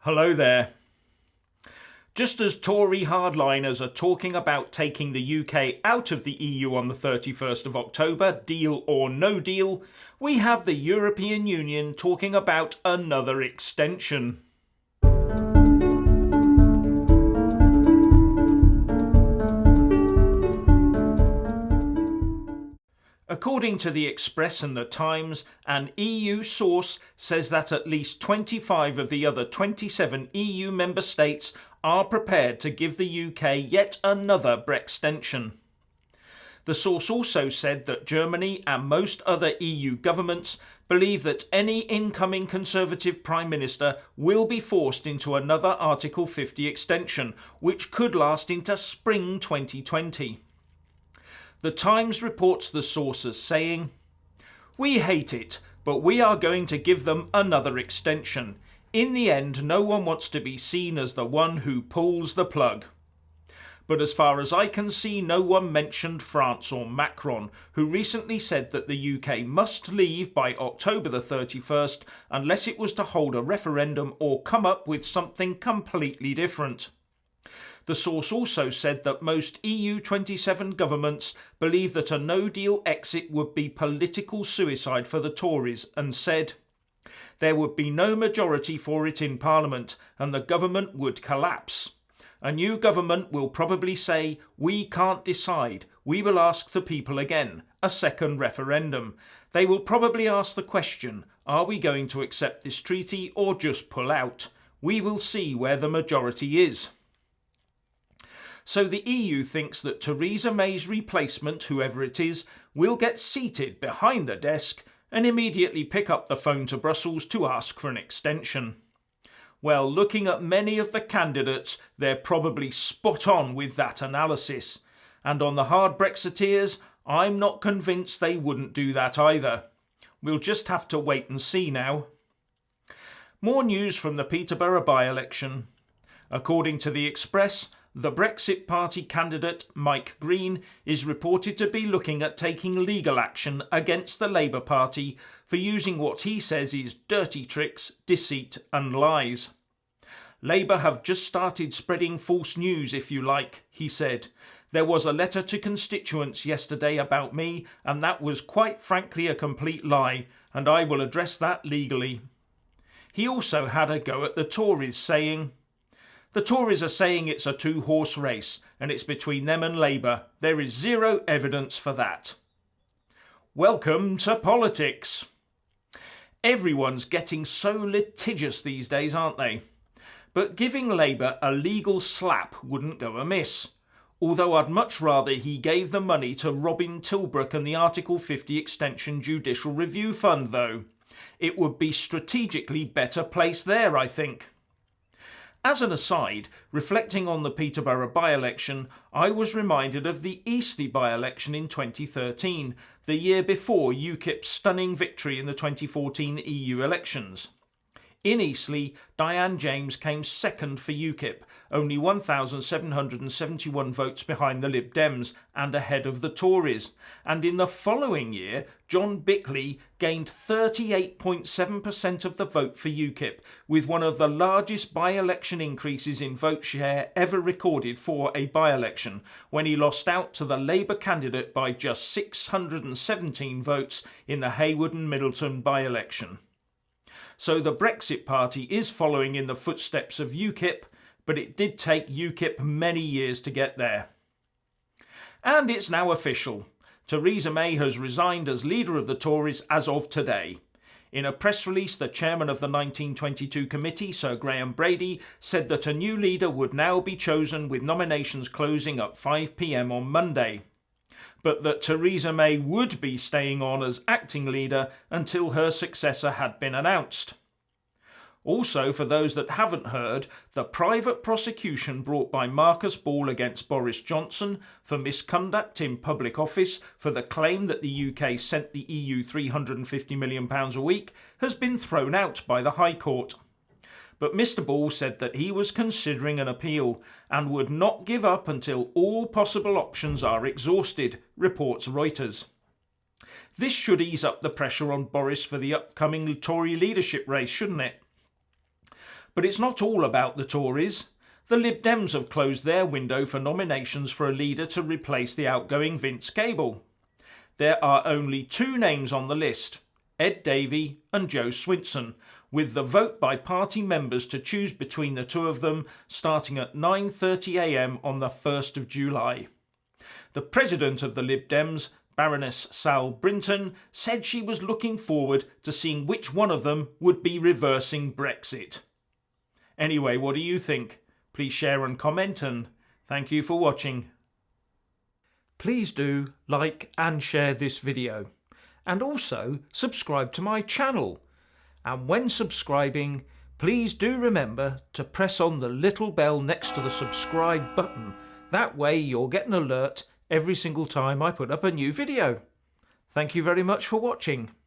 Hello there. Just as Tory hardliners are talking about taking the UK out of the EU on the 31st of October, deal or no deal, we have the European Union talking about another extension. According to the Express and the Times, an EU source says that at least 25 of the other 27 EU member states are prepared to give the UK yet another Brextension. The source also said that Germany and most other EU governments believe that any incoming Conservative Prime Minister will be forced into another Article 50 extension, which could last into spring 2020. The Times reports the sources saying, "We hate it, but we are going to give them another extension. In the end, no one wants to be seen as the one who pulls the plug." But as far as I can see, no one mentioned France or Macron, who recently said that the UK must leave by October the 31st unless it was to hold a referendum or come up with something completely different. The source also said that most EU 27 governments believe that a no-deal exit would be political suicide for the Tories and said, "There would be no majority for it in Parliament and the government would collapse. A new government will probably say, 'We can't decide. We will ask the people again, a second referendum.' They will probably ask the question, 'Are we going to accept this treaty or just pull out?' We will see where the majority is." So the EU thinks that Theresa May's replacement, whoever it is, will get seated behind the desk and immediately pick up the phone to Brussels to ask for an extension. Well, looking at many of the candidates, they're probably spot on with that analysis. And on the hard Brexiteers, I'm not convinced they wouldn't do that either. We'll just have to wait and see now. More news from the Peterborough by-election. According to the Express, the Brexit Party candidate, Mike Green, is reported to be looking at taking legal action against the Labour Party for using what he says is dirty tricks, deceit and lies. Labour have just started spreading false news, if you like, he said. There was a letter to constituents yesterday about me, and that was quite frankly a complete lie, and I will address that legally. He also had a go at the Tories, saying, "The Tories are saying it's a two-horse race and it's between them and Labour. There is zero evidence for that." Welcome to politics. Everyone's getting so litigious these days, aren't they? But giving Labour a legal slap wouldn't go amiss. Although I'd much rather he gave the money to Robin Tilbrook and the Article 50 Extension Judicial Review Fund, though. It would be strategically better placed there, I think. As an aside, reflecting on the Peterborough by-election, I was reminded of the Eastleigh by-election in 2013, the year before UKIP's stunning victory in the 2014 EU elections. In Eastleigh, Diane James came second for UKIP, only 1,771 votes behind the Lib Dems and ahead of the Tories. And in the following year, John Bickley gained 38.7% of the vote for UKIP, with one of the largest by-election increases in vote share ever recorded for a by-election, when he lost out to the Labour candidate by just 617 votes in the Haywood and Middleton by-election. So the Brexit Party is following in the footsteps of UKIP, but it did take UKIP many years to get there. And it's now official. Theresa May has resigned as leader of the Tories as of today. In a press release, the chairman of the 1922 committee, Sir Graham Brady, said that a new leader would now be chosen with nominations closing at 5 p.m. on Monday. But that Theresa May would be staying on as acting leader until her successor had been announced. Also, for those that haven't heard, the private prosecution brought by Marcus Ball against Boris Johnson for misconduct in public office for the claim that the UK sent the EU £350 million a week has been thrown out by the High Court. But Mr. Ball said that he was considering an appeal and would not give up until all possible options are exhausted, reports Reuters. This should ease up the pressure on Boris for the upcoming Tory leadership race, shouldn't it? But it's not all about the Tories. The Lib Dems have closed their window for nominations for a leader to replace the outgoing Vince Cable. There are only two names on the list, Ed Davey and Joe Swinson, with the vote by party members to choose between the two of them starting at 9:30 a.m. on the 1st of July. The president of the Lib Dems, Baroness Sal Brinton, said she was looking forward to seeing which one of them would be reversing Brexit. Anyway, what do you think? Please share and comment, and thank you for watching. Please do like and share this video, and also subscribe to my channel. And when subscribing, please do remember to press on the little bell next to the subscribe button. That way you'll get an alert every single time I put up a new video. Thank you very much for watching.